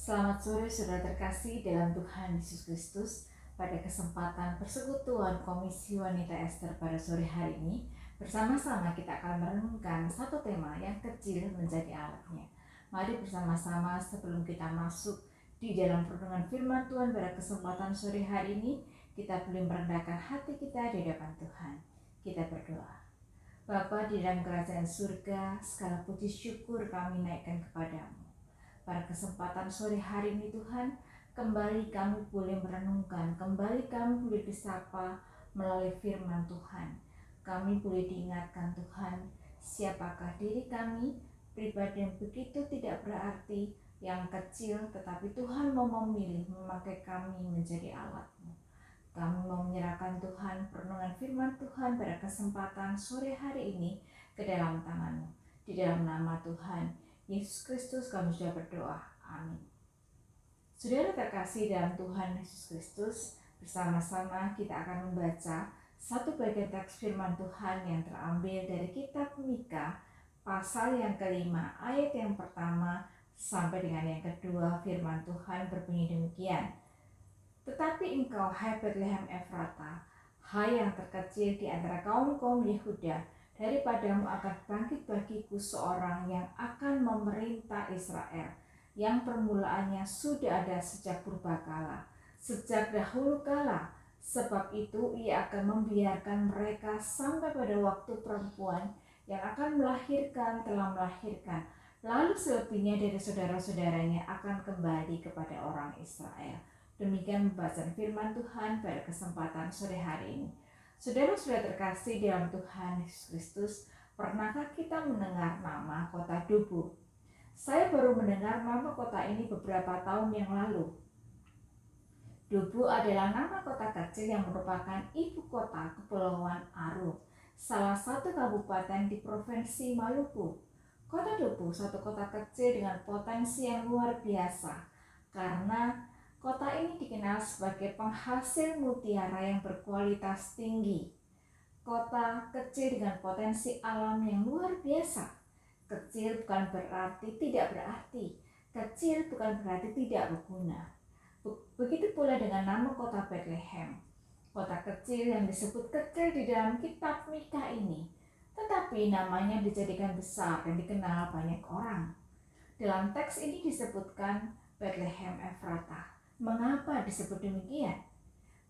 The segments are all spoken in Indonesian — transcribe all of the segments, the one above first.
Selamat sore saudara terkasih dalam Tuhan Yesus Kristus. Pada kesempatan persekutuan Komisi Wanita Ester pada sore hari ini, bersama-sama kita akan merenungkan satu tema yang kecil menjadi alatnya. Mari bersama-sama sebelum kita masuk di dalam renungan firman Tuhan pada kesempatan sore hari ini, kita boleh merendahkan hati kita di hadapan Tuhan. Kita berdoa. Bapa di dalam kerajaan surga, segala puji syukur kami naikkan kepadamu. Pada kesempatan sore hari ini Tuhan, kembali kami boleh merenungkan, kembali kami boleh disapa melalui firman Tuhan. Kami boleh diingatkan Tuhan, siapakah diri kami, pribadi yang begitu tidak berarti, yang kecil, tetapi Tuhan mau memilih memakai kami menjadi alat-Mu. Kami mau menyerahkan Tuhan perenungan firman Tuhan pada kesempatan sore hari ini ke dalam tangan-Mu. Di dalam nama Tuhan Yesus Kristus kami sudah berdoa. Amin. Saudara terkasih dalam Tuhan Yesus Kristus, bersama-sama kita akan membaca satu bagian teks firman Tuhan yang terambil dari kitab Mika pasal yang kelima ayat yang pertama sampai dengan yang kedua. Firman Tuhan berbunyi demikian. Tetapi engkau, hai Betlehem Efrata, hai yang terkecil di antara kaum-kaum Yehuda, daripadamu akan bangkit bagiku seorang yang akan memerintah Israel, yang permulaannya sudah ada sejak purbakala, sejak dahulu kala. Sebab itu ia akan membiarkan mereka sampai pada waktu perempuan yang akan melahirkan telah melahirkan, lalu selebihnya dari saudara-saudaranya akan kembali kepada orang Israel. Demikian pembacaan firman Tuhan pada kesempatan sore hari ini. Saudara-saudara terkasih dalam Tuhan Yesus Kristus, pernahkah kita mendengar nama kota Dubu? Saya baru mendengar nama kota ini beberapa tahun yang lalu. Dubu adalah nama kota kecil yang merupakan ibu kota Kepulauan Aru, salah satu kabupaten di Provinsi Maluku. Kota Dubu suatu kota kecil dengan potensi yang luar biasa, karena kota ini dikenal sebagai penghasil mutiara yang berkualitas tinggi. Kota kecil dengan potensi alam yang luar biasa. Kecil bukan berarti tidak berarti. Kecil bukan berarti tidak berguna. Begitu pula dengan nama kota Bethlehem. Kota kecil yang disebut kecil di dalam kitab Mika ini. Tetapi namanya dijadikan besar dan dikenal banyak orang. Dalam teks ini disebutkan Betlehem Efrata. Mengapa disebut demikian?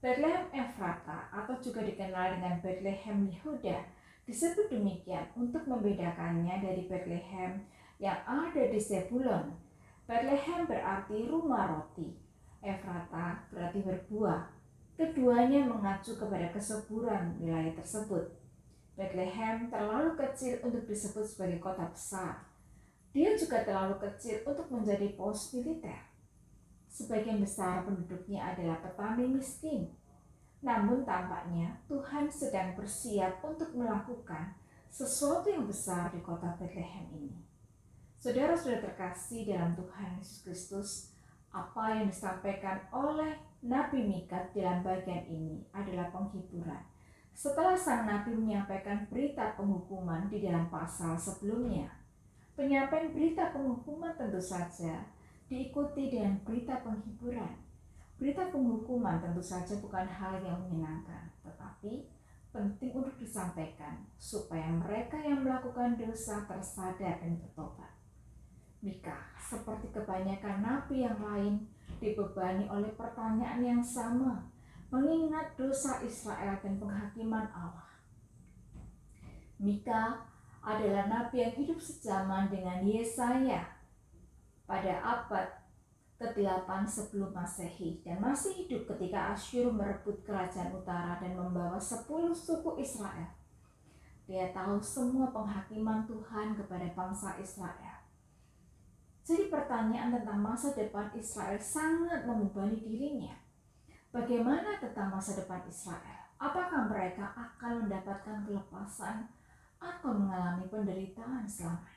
Betlehem Efrata atau juga dikenal dengan Betlehem Yehuda disebut demikian untuk membedakannya dari Betlehem yang ada di Zebulon. Betlehem berarti rumah roti, Efrata berarti berbuah. Keduanya mengacu kepada kesuburan wilayah tersebut. Betlehem terlalu kecil untuk disebut sebagai kota besar. Dia juga terlalu kecil untuk menjadi pos militer. Sebagian besar penduduknya adalah petani miskin. Namun tampaknya Tuhan sedang bersiap untuk melakukan sesuatu yang besar di kota Betlehem ini. Saudara-saudara terkasih dalam Tuhan Yesus Kristus, apa yang disampaikan oleh Nabi Mika dalam bagian ini adalah penghiburan. Setelah sang Nabi menyampaikan berita penghukuman di dalam pasal sebelumnya, penyampaian berita penghukuman tentu saja diikuti dengan berita penghiburan. Berita penghukuman tentu saja bukan hal yang menyenangkan, tetapi penting untuk disampaikan supaya mereka yang melakukan dosa tersadar dan bertobat. Mika, seperti kebanyakan nabi yang lain, dibebani oleh pertanyaan yang sama, mengingat dosa Israel dan penghakiman Allah. Mika adalah nabi yang hidup sejaman dengan Yesaya pada abad ke-8 sebelum Masehi dan masih hidup ketika Asyur merebut kerajaan utara dan membawa 10 suku Israel. Dia tahu semua penghakiman Tuhan kepada bangsa Israel. Jadi pertanyaan tentang masa depan Israel sangat membebani dirinya. Bagaimana tentang masa depan Israel? Apakah mereka akan mendapatkan kelepasan atau mengalami penderitaan selamanya?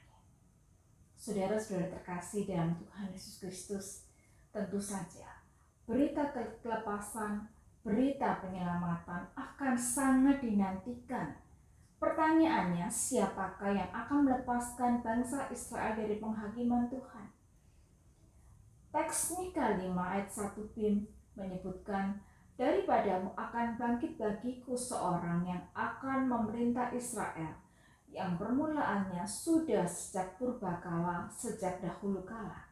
Saudara-saudara terkasih dalam Tuhan Yesus Kristus, tentu saja berita kelepasan, berita penyelamatan akan sangat dinantikan. Pertanyaannya, siapakah yang akan melepaskan bangsa Israel dari penghakiman Tuhan? Teks Mika 5 ayat 1b menyebutkan, "Daripadamu akan bangkit bagiku seorang yang akan memerintah Israel, yang permulaannya sudah sejak purbakala, sejak dahulu kala."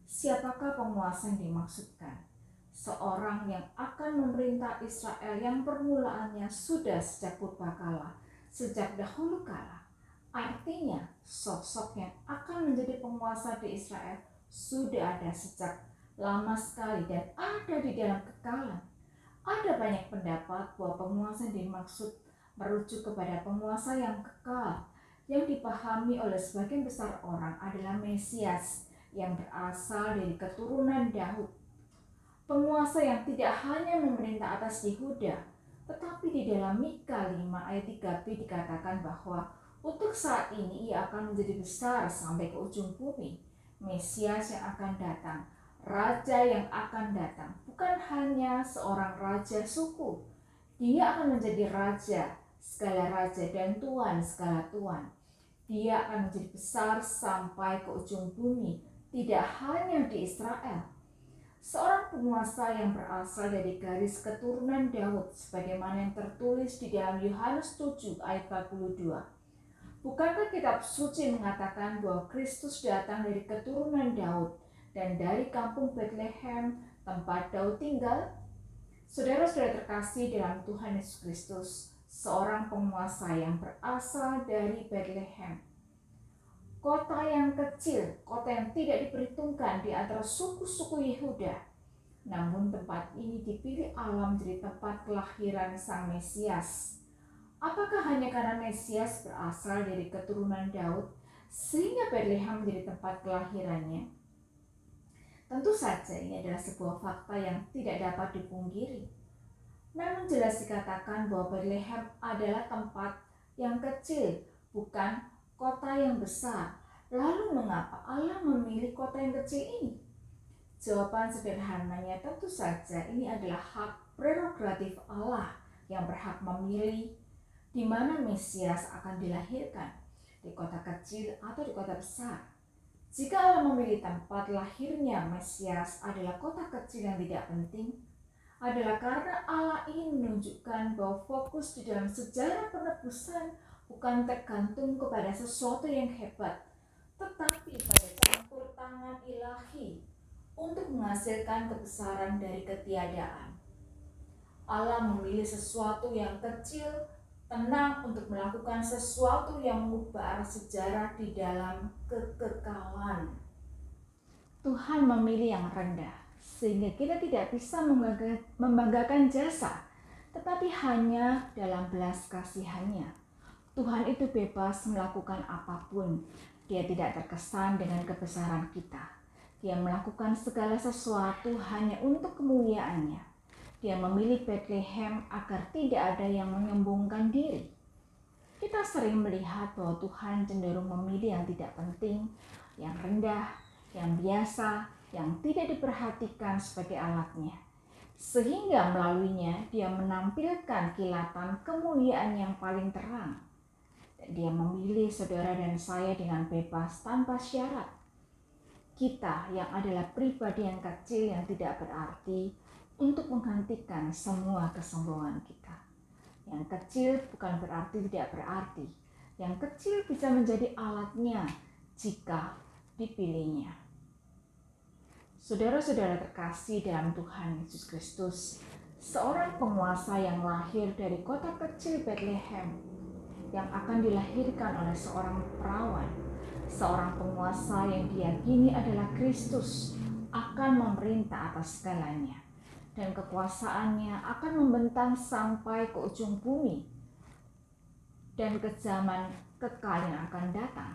Siapakah penguasa yang dimaksudkan? Seorang yang akan memerintah Israel yang permulaannya sudah sejak purbakala, sejak dahulu kala. Artinya, sosok yang akan menjadi penguasa di Israel sudah ada sejak lama sekali dan ada di dalam kekalan. Ada banyak pendapat bahwa penguasa yang dimaksud merujuk kepada penguasa yang kekal, yang dipahami oleh sebagian besar orang adalah Mesias yang berasal dari keturunan Daud. Penguasa yang tidak hanya memerintah atas Yehuda, tetapi di dalam Mika 5 ayat 3b dikatakan bahwa untuk saat ini ia akan menjadi besar sampai ke ujung bumi. Mesias yang akan datang, Raja yang akan datang, bukan hanya seorang raja suku. Dia akan menjadi raja, segala raja, dan tuan, segala tuan. Dia akan menjadi besar sampai ke ujung bumi, tidak hanya di Israel. Seorang penguasa yang berasal dari garis keturunan Daud, sebagaimana yang tertulis di dalam Yohanes 7 ayat 42. Bukankah kitab suci mengatakan bahwa Kristus datang dari keturunan Daud dan dari kampung Bethlehem, tempat Daud tinggal? Saudara-saudara terkasih dalam Tuhan Yesus Kristus, seorang penguasa yang berasal dari Bethlehem, kota yang kecil, kota yang tidak diperhitungkan di antara suku-suku Yehuda. Namun tempat ini dipilih Allah menjadi tempat kelahiran Sang Mesias. Apakah hanya karena Mesias berasal dari keturunan Daud sehingga Bethlehem menjadi tempat kelahirannya? Tentu saja ini adalah sebuah fakta yang tidak dapat dipungkiri. Namun jelas dikatakan bahwa Bethlehem adalah tempat yang kecil, bukan kota yang besar. Lalu mengapa Allah memilih kota yang kecil ini? Jawaban sederhananya tentu saja ini adalah hak prerogatif Allah yang berhak memilih di mana Mesias akan dilahirkan, di kota kecil atau di kota besar. Jika Allah memilih tempat lahirnya Mesias adalah kota kecil yang tidak penting, adalah karena Allah ingin menunjukkan bahwa fokus di dalam sejarah penebusan bukan tergantung kepada sesuatu yang hebat, tetapi pada campur tangan ilahi untuk menghasilkan kebesaran dari ketiadaan. Allah memilih sesuatu yang kecil, tenang untuk melakukan sesuatu yang mengubah arah sejarah di dalam kekekalan. Tuhan memilih yang rendah, sehingga kita tidak bisa membanggakan jasa, tetapi hanya dalam belas kasihannya. Tuhan itu bebas melakukan apapun. Dia tidak terkesan dengan kebesaran kita. Dia melakukan segala sesuatu hanya untuk kemuliaannya. Dia memilih Bethlehem agar tidak ada yang menyombongkan diri. Kita sering melihat bahwa Tuhan cenderung memilih yang tidak penting, yang rendah, yang biasa, yang tidak diperhatikan sebagai alatnya. Sehingga melaluinya dia menampilkan kilatan kemuliaan yang paling terang. Dia memilih saudara dan saya dengan bebas tanpa syarat. Kita yang adalah pribadi yang kecil yang tidak berarti, untuk menghentikan semua kesombongan kita. Yang kecil bukan berarti tidak berarti. Yang kecil bisa menjadi alatnya jika dipilihnya. Saudara-saudara terkasih dalam Tuhan Yesus Kristus, seorang penguasa yang lahir dari kota kecil Bethlehem, yang akan dilahirkan oleh seorang perawan, seorang penguasa yang diyakini adalah Kristus, akan memerintah atas segalanya. Dan kekuasaannya akan membentang sampai ke ujung bumi dan ke zaman kekal yang akan datang.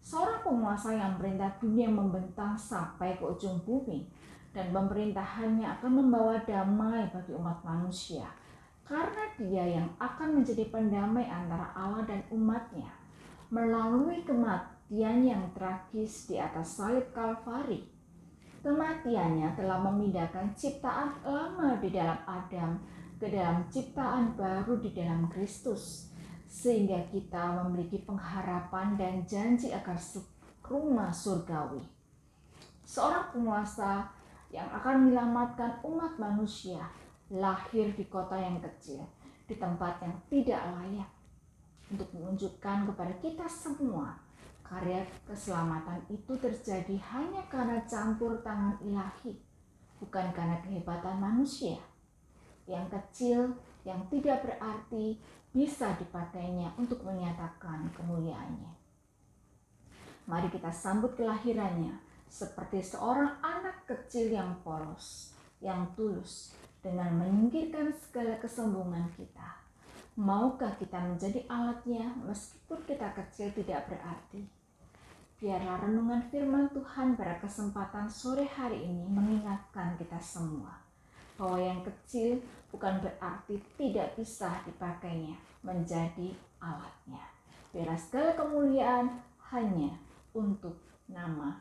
Seorang penguasa yang memerintah dunia membentang sampai ke ujung bumi, dan pemerintahannya akan membawa damai bagi umat manusia, karena dia yang akan menjadi pendamai antara Allah dan umatnya melalui kematian yang tragis di atas salib Kalvari. Kematiannya telah memindahkan ciptaan lama di dalam Adam ke dalam ciptaan baru di dalam Kristus, sehingga kita memiliki pengharapan dan janji akan rumah surgawi. seorang penguasa yang akan menyelamatkan umat manusia lahir di kota yang kecil, di tempat yang tidak layak, untuk menunjukkan kepada kita semua karya keselamatan itu terjadi hanya karena campur tangan ilahi, bukan karena kehebatan manusia. Yang kecil, yang tidak berarti, bisa dipakainya untuk menyatakan kemuliaannya. Mari kita sambut kelahirannya seperti seorang anak kecil yang polos, yang tulus, dengan menyingkirkan segala kesombongan kita. Maukah kita menjadi alatnya meskipun kita kecil tidak berarti? Biarlah renungan firman Tuhan pada kesempatan sore hari ini mengingatkan kita semua bahwa yang kecil bukan berarti tidak bisa dipakainya menjadi alatnya. Biarlah segala kemuliaan hanya untuk nama